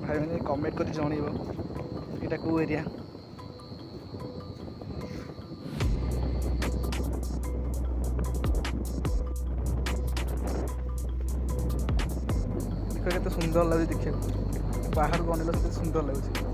भाई मैंने कमेंट कर जनइब यहाँ कौ एरिया। देख केते सुंदर लगे देखिए बाहर को अनेक सुंदर लगे।